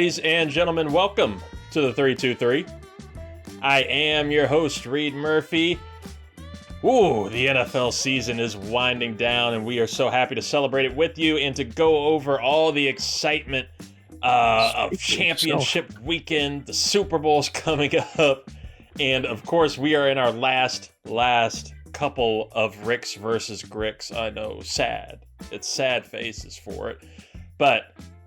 Ladies and gentlemen, welcome to the 323. I am your host, Reid Murphy. Ooh, the NFL season is winding down, and we are so happy to celebrate it with you and to go over all the excitement of championship weekend. The Super Bowl's coming up, and of course, we are in our last couple of Ricks versus Gricks. I know, sad. It's sad faces for it, but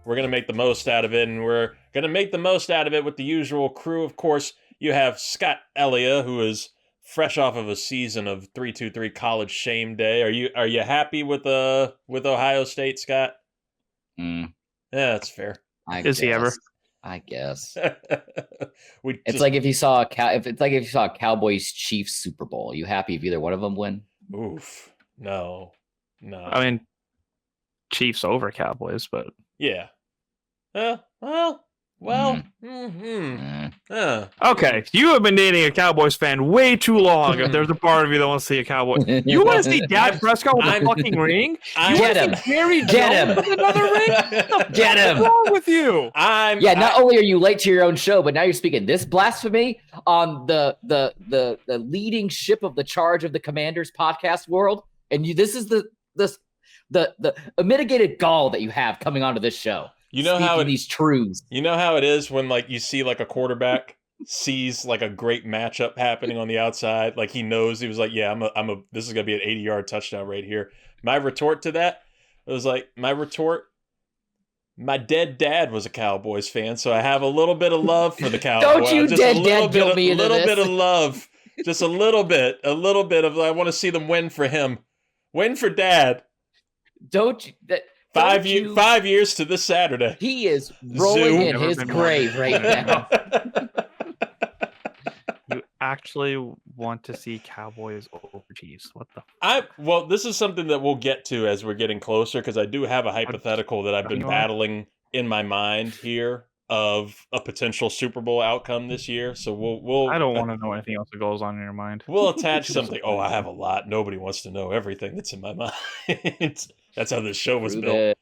we're going to make the most out of it, and we're going to make the most out of it with the usual crew. Of course, you have Scott Ellia, who is fresh off of a season of 323 College Shame Day. Are you happy with Ohio State, Scott? Yeah, that's fair. Is he ever? I guess. It's like if you saw a Cowboys Chiefs Super Bowl. Are you happy if either one of them win? Oof. No. I mean, Chiefs over Cowboys, but yeah. Okay, you have been dating a Cowboys fan way too long. If there's a part of you that wants to see a Cowboy, you want to see Dak Prescott with a fucking ring? Get him! Get him! With another ring? Get him! What's wrong with you? Not only are you late to your own show, but now you're speaking this blasphemy on the leading ship of the charge of the Commanders podcast world, and this is the mitigated gall that you have coming onto this show. You know how these truths. You know how it is when you see a quarterback sees a great matchup happening on the outside, he knows he was yeah, this is gonna be an 80-yard touchdown right here. My retort to that was my dead dad was a Cowboys fan, so I have a little bit of love for the Cowboys. Don't you just dead dad build me into this. A little bit of love, just a little bit of I want to see them win for him, win for Dad. Don't you? 5 years to this Saturday. He is rolling in his grave right now. You actually want to see Cowboys over Chiefs? What the? Well, this is something that we'll get to as we're getting closer, because I do have a hypothetical that I've been battling in my mind here of a potential Super Bowl outcome this year. So we'll. I don't want to know anything else that goes on in your mind. We'll attach something. Oh, I have a lot. Nobody wants to know everything that's in my mind. That's how this show was built.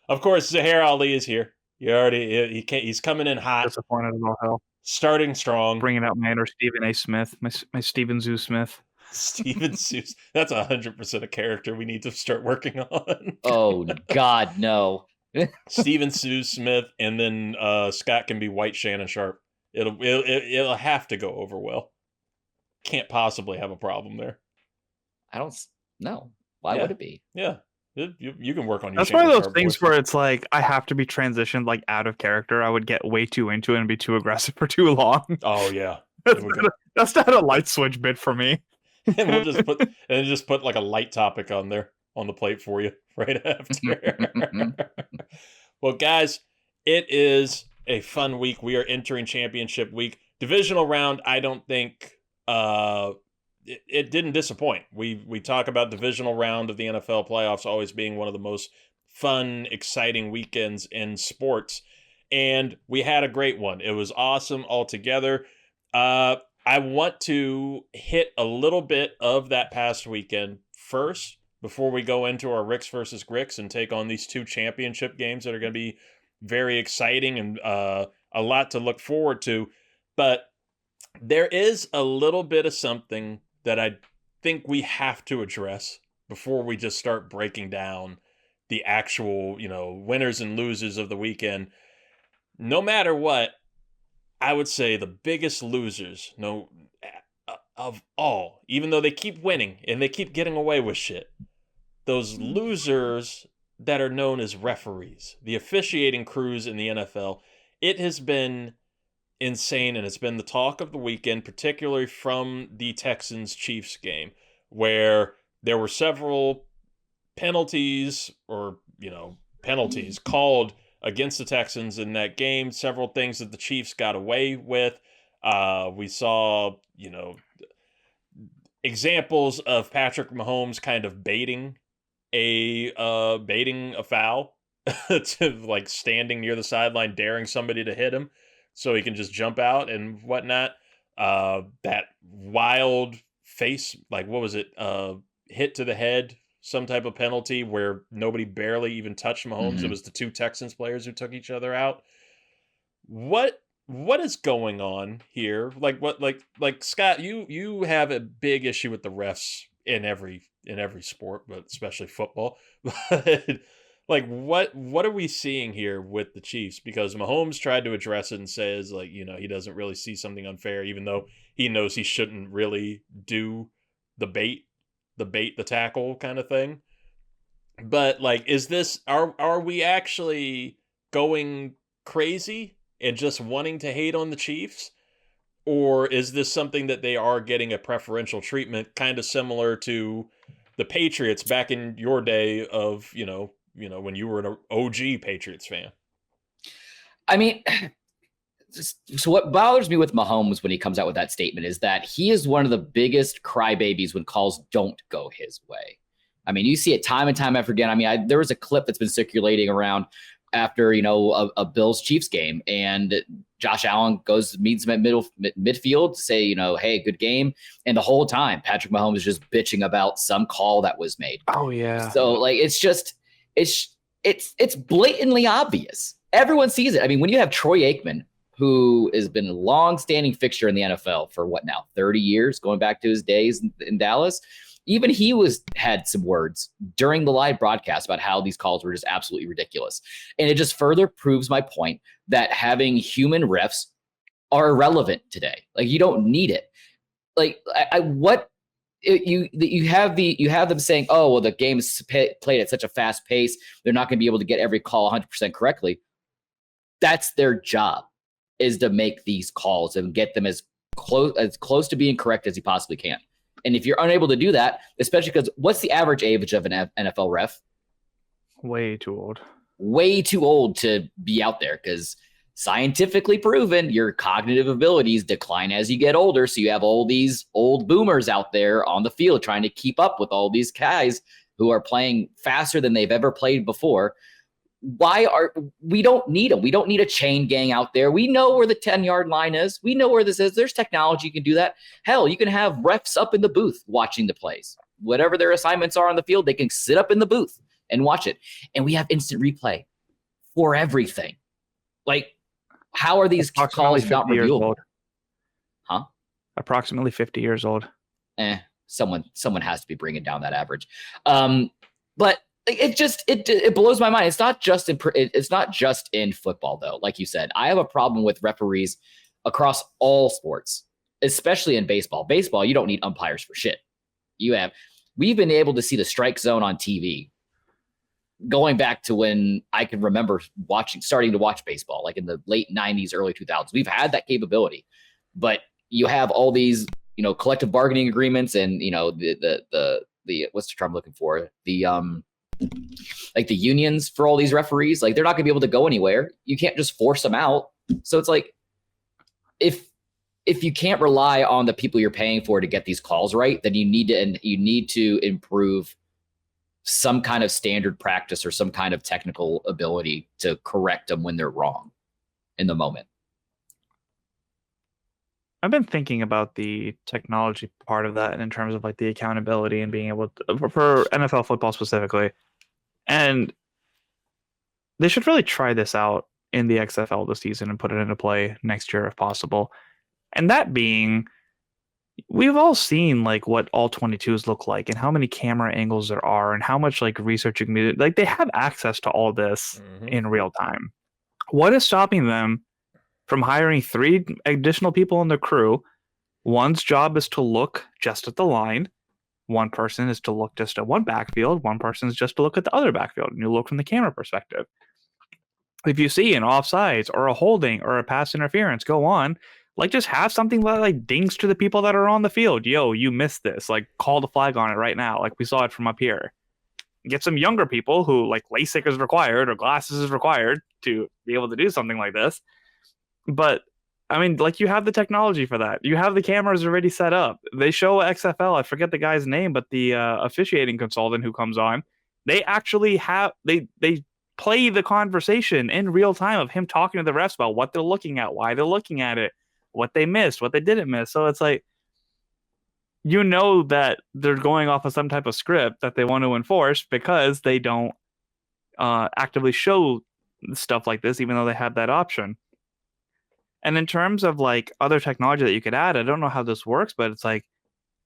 Of course, Zuhair Ali is here. He's coming in hot. Disappointed as all hell. Starting strong. Bringing out my inner Stephen A. Smith, my Stephen Zoo Smith. Stephen Zeus. That's 100% a character we need to start working on. Oh, God, no. Stephen Sue Smith, and then Scott can be White Shannon Sharp. It'll have to go over well. Can't possibly have a problem there. I don't know. Why would it be? Yeah. You can work on your. That's one of those things where it's I have to be transitioned out of character. I would get way too into it and be too aggressive for too long. Oh yeah, that's not a light switch bit for me. And we'll just put a light topic on there on the plate for you right after. Well, guys, it is a fun week. We are entering championship week. Divisional round, I don't think it didn't disappoint. We talk about divisional round of the NFL playoffs always being one of the most fun, exciting weekends in sports, and we had a great one. It was awesome altogether. I want to hit a little bit of that past weekend first before we go into our Ricks versus Gricks and take on these two championship games that are going to be very exciting and a lot to look forward to. But there is a little bit of something that I think we have to address before we just start breaking down the actual, winners and losers of the weekend. No matter what, I would say the biggest losers of all, even though they keep winning and they keep getting away with shit, those losers that are known as referees, the officiating crews in the NFL, it has been insane, and it's been the talk of the weekend, particularly from the Texans-Chiefs game, where there were several penalties called against the Texans in that game, several things that the Chiefs got away with. We saw, examples of Patrick Mahomes kind of baiting a foul to standing near the sideline, daring somebody to hit him so he can just jump out and whatnot. That wild face, what was it? Hit to the head, some type of penalty where nobody barely even touched Mahomes. Mm-hmm. It was the two Texans players who took each other out. what is going on here? Like Scott, you have a big issue with the refs in every sport, but especially football. But like what are we seeing here with the Chiefs? Because Mahomes tried to address it and says, like, he doesn't really see something unfair, even though he knows he shouldn't really do the the tackle kind of thing. But like, are we actually going crazy and just wanting to hate on the Chiefs? Or is this something that they are getting a preferential treatment, kind of similar to the Patriots back in your day of, when you were an OG Patriots fan? I mean, so what bothers me with Mahomes when he comes out with that statement is that he is one of the biggest crybabies when calls don't go his way. I mean, you see it time and time after again. I mean, there was a clip that's been circulating around after, a Bills Chiefs game, and Josh Allen meets him at midfield to say, hey, good game. And the whole time, Patrick Mahomes is just bitching about some call that was made. Oh yeah. So like, it's blatantly obvious. Everyone sees it. I mean, when you have Troy Aikman, who has been a long-standing fixture in the NFL for 30 years, going back to his days in Dallas. Even he had some words during the live broadcast about how these calls were just absolutely ridiculous. And it just further proves my point that having human refs are irrelevant today. Like, you don't need it. Like, you have them saying, oh, well, the game is played at such a fast pace, they're not going to be able to get every call 100% correctly. That's their job, is to make these calls and get them as close to being correct as you possibly can. And if you're unable to do that, especially because what's the average age of an NFL ref? Way too old. Way too old to be out there, because scientifically proven your cognitive abilities decline as you get older. So you have all these old boomers out there on the field trying to keep up with all these guys who are playing faster than they've ever played before. We don't need them. We don't need a chain gang out there. We know where the 10-yard line is. We know where this is. There's technology you can do that. Hell, you can have refs up in the booth watching the plays. Whatever their assignments are on the field, they can sit up in the booth and watch it. And we have instant replay for everything. Like, how are these calls not reviewable? Huh? Approximately 50 years old. Someone has to be bringing down that average. But it blows my mind. It's not just in football, though. Like you said, I have a problem with referees across all sports, especially in baseball. Baseball, you don't need umpires for shit. We've been able to see the strike zone on TV going back to when I can remember starting to watch baseball, like in the late 90s, early 2000s. We've had that capability, but you have all these, collective bargaining agreements and, the what's the term I'm looking for? Like the unions for all these referees, like they're not gonna be able to go anywhere. You can't just force them out. So it's like, if you can't rely on the people you're paying for to get these calls right, then you need to improve some kind of standard practice or some kind of technical ability to correct them when they're wrong in the moment. I've been thinking about the technology part of that, and in terms of like the accountability and being able to, for NFL football specifically. And they should really try this out in the XFL this season and put it into play next year if possible. And that being, we've all seen like what all 22s look like and how many camera angles there are and how much like research you can do. Like, they have access to all this in real time. What is stopping them from hiring 3 additional people in the crew? One's job is to look just at the line. One person is to look just at one backfield. One person is just to look at the other backfield, and you look from the camera perspective. If you see an offsides or a holding or a pass interference, go on. Like, just have something that like dings to the people that are on the field. Yo, you missed this. Like, call the flag on it right now. Like we saw it from up here. Get some younger people who like LASIK is required or glasses is required to be able to do something like this. But I mean, like, you have the technology for that. You have the cameras already set up. They show XFL. I forget the guy's name, but the officiating consultant who comes on, they actually have they play the conversation in real time of him talking to the refs about what they're looking at, why they're looking at it, what they missed, what they didn't miss. So it's like, that they're going off of some type of script that they want to enforce because they don't actively show stuff like this, even though they had that option. And in terms of like other technology that you could add, I don't know how this works, but it's like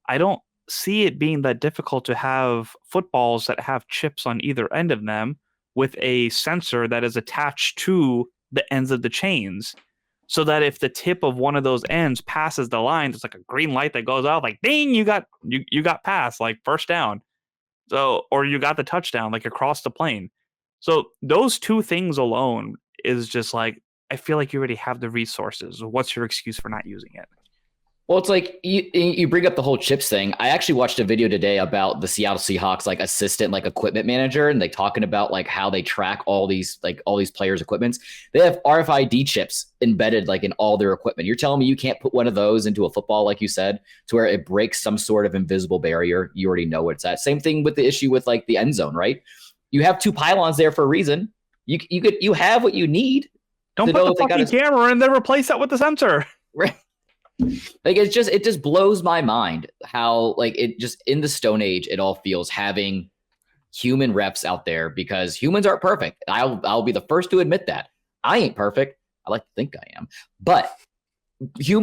I don't see it being that difficult to have footballs that have chips on either end of them with a sensor that is attached to the ends of the chains. So that if the tip of one of those ends passes the line, it's like a green light that goes out, like ding, you got passed, like first down. So or you got the touchdown, like across the plane. So those two things alone is just like I feel like you already have the resources. What's your excuse for not using it? Well, it's like you bring up the whole chips thing. I actually watched a video today about the Seattle Seahawks like assistant like equipment manager, and they talking about like how they track all these players' equipments. They have RFID chips embedded like in all their equipment. You're telling me you can't put one of those into a football, like you said, to where it breaks some sort of invisible barrier. You already know where it's at. Same thing with the issue with like the end zone, right? You have two pylons there for a reason. You have what you need. Don't put the fucking camera and then replace that with the sensor. Right. Like it just blows my mind how like it just in the Stone Age it all feels having human refs out there, because humans aren't perfect. I'll be the first to admit that. I ain't perfect. I like to think I am, but you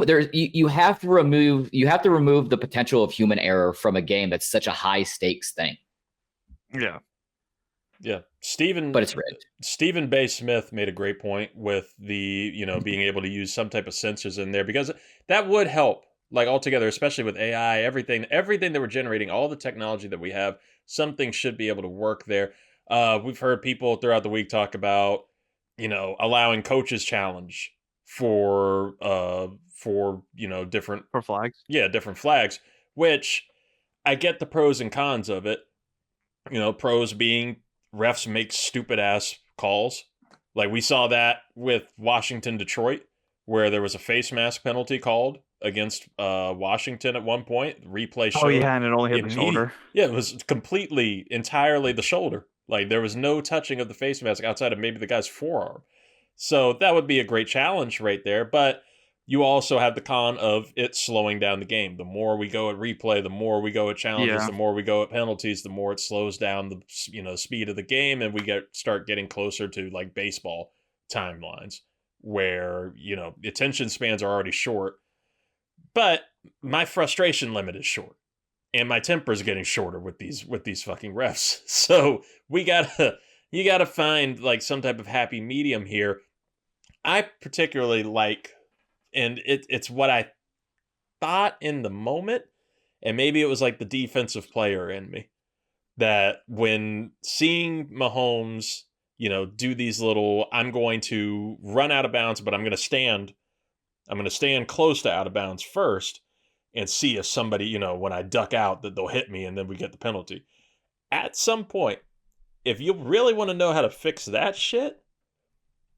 have to remove the potential of human error from a game that's such a high stakes thing. Yeah. Yeah. But it's rigged. Stephen Bay Smith made a great point with the, being able to use some type of sensors in there, because that would help like altogether, especially with AI, everything that we're generating, all the technology that we have, something should be able to work there. We've heard people throughout the week talk about, allowing coaches challenge for different flags. Yeah, different flags, which I get the pros and cons of it. Pros being refs make stupid ass calls. Like we saw that with Washington, Detroit, where there was a face mask penalty called against Washington at one point. Replay showed. Oh yeah, and it only hit the shoulder. Yeah, it was entirely the shoulder. Like there was no touching of the face mask outside of maybe the guy's forearm. So that would be a great challenge right there. But you also have the con of it slowing down the game. The more we go at replay, the more we go at challenges, the more we go at penalties, the more it slows down the speed of the game, and we start getting closer to like baseball timelines where attention spans are already short. But my frustration limit is short, and my temper is getting shorter with these fucking refs. So you gotta find like some type of happy medium here. I particularly like. And it's what I thought in the moment, and maybe it was like the defensive player in me, that when seeing Mahomes, do these little, I'm going to run out of bounds, but I'm going to stand close to out of bounds first and see if somebody, when I duck out, that they'll hit me and then we get the penalty. At some point, if you really want to know how to fix that shit,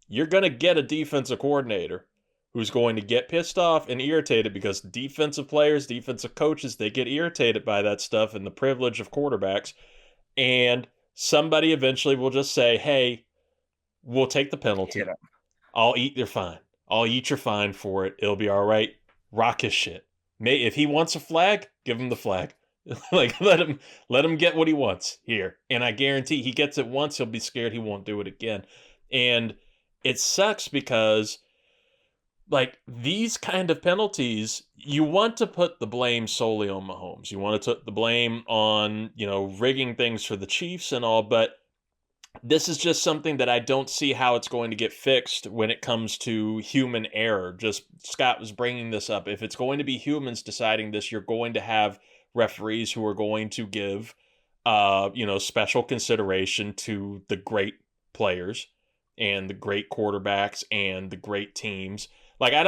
you're going to get a defensive coordinator who's going to get pissed off and irritated, because defensive players, defensive coaches, they get irritated by that stuff and the privilege of quarterbacks. And somebody eventually will just say, hey, we'll take the penalty. I'll eat your fine. I'll eat your fine for it. It'll be all right. Rock his shit. If he wants a flag, give him the flag. Like let him get what he wants here. And I guarantee he gets it once, he'll be scared he won't do it again. And it sucks because like these kind of penalties, you want to put the blame solely on Mahomes. You want to put the blame on, rigging things for the Chiefs and all, but this is just something that I don't see how it's going to get fixed when it comes to human error. Just Scott was bringing this up. If it's going to be humans deciding this, you're going to have referees who are going to give, special consideration to the great players and the great quarterbacks and the great teams. Like I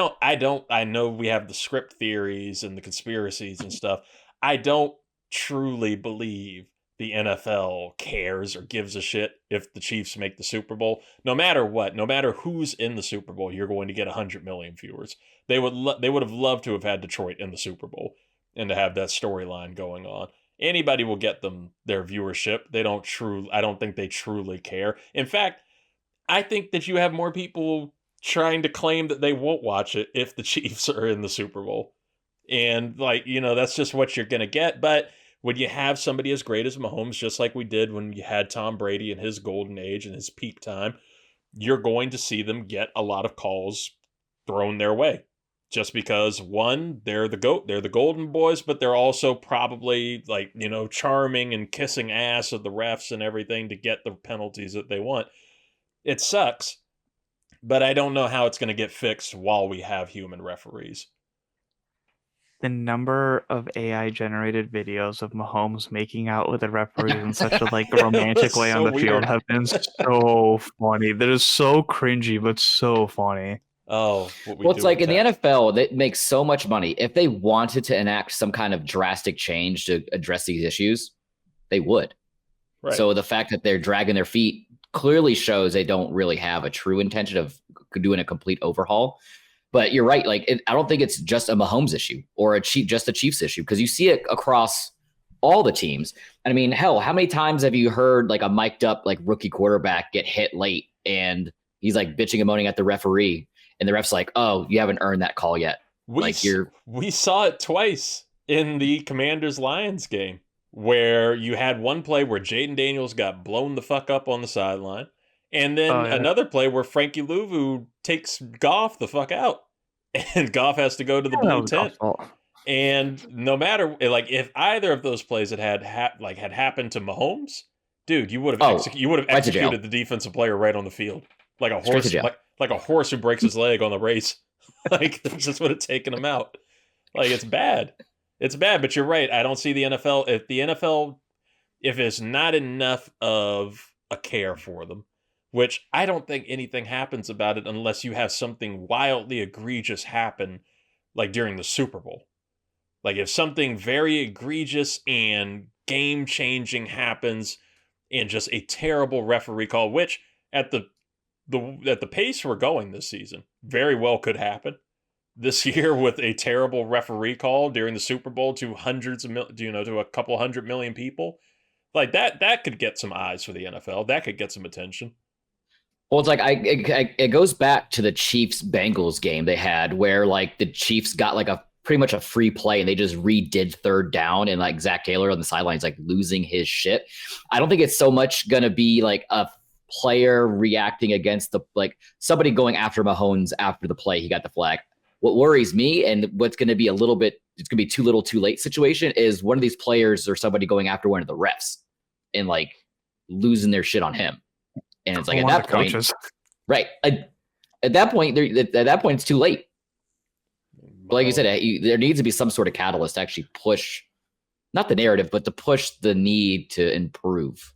know we have the script theories and the conspiracies and stuff. I don't truly believe the NFL cares or gives a shit if the Chiefs make the Super Bowl. No matter what, no matter who's in the Super Bowl, you're going to get 100 million viewers. They would have loved to have had Detroit in the Super Bowl and to have that storyline going on. Anybody will get them their viewership. I don't think they truly care. In fact, I think that you have more people trying to claim that they won't watch it if the Chiefs are in the Super Bowl. And that's just what you're going to get. But when you have somebody as great as Mahomes, just like we did when you had Tom Brady in his golden age and his peak time, you're going to see them get a lot of calls thrown their way. Just because, one, they're the golden boys, but they're also probably like, charming and kissing ass of the refs and everything to get the penalties that they want. It sucks, but I don't know how it's going to get fixed while we have human referees. The number of AI generated videos of Mahomes making out with the referees in such a romantic way on the field have been so funny. That is so cringy, but so funny. Oh, well, it's like in the NFL, they make so much money. If they wanted to enact some kind of drastic change to address these issues, they would. Right. So the fact that they're dragging their feet clearly shows they don't really have a true intention of doing a complete overhaul. But you're right. I don't think it's just a Mahomes issue or just a Chiefs issue, because you see it across all the teams. I mean, hell, how many times have you heard a mic'd up rookie quarterback get hit late and he's bitching and moaning at the referee? And the ref's like, oh, you haven't earned that call yet. We saw it twice in the Commanders-Lions game, where you had one play where Jaden Daniels got blown the fuck up on the sideline, and then another play where Frankie Louvu takes Goff the fuck out, and Goff has to go to the blue tent. And no matter if either of those plays had happened to Mahomes, dude, you would have executed the defensive player right on the field like a horse. Like a horse who breaks his leg on the race. That just would have taken him out. It's bad. It's bad, but you're right. I don't see the NFL. If it's not enough of a care for them, which I don't think anything happens about it unless you have something wildly egregious happen, during the Super Bowl. If something very egregious and game-changing happens and just a terrible referee call, which at the pace we're going this season, very well could happen this year with a terrible referee call during the Super Bowl to to a couple 100 million people. That could get some eyes for the NFL. That could get some attention. Well, it's it goes back to the Chiefs-Bengals game they had where the Chiefs got pretty much a free play and they just redid third down, and Zach Taylor on the sidelines losing his shit. I don't think it's so much going to be a player reacting against somebody going after Mahomes after the play he got the flag. What worries me, and what's going to be it's going to be too little too late situation, is one of these players or somebody going after one of the refs and losing their shit on him. And it's at that point, right? At that point, it's too late. But like you said, there needs to be some sort of catalyst to actually push, not the narrative, but to push the need to improve.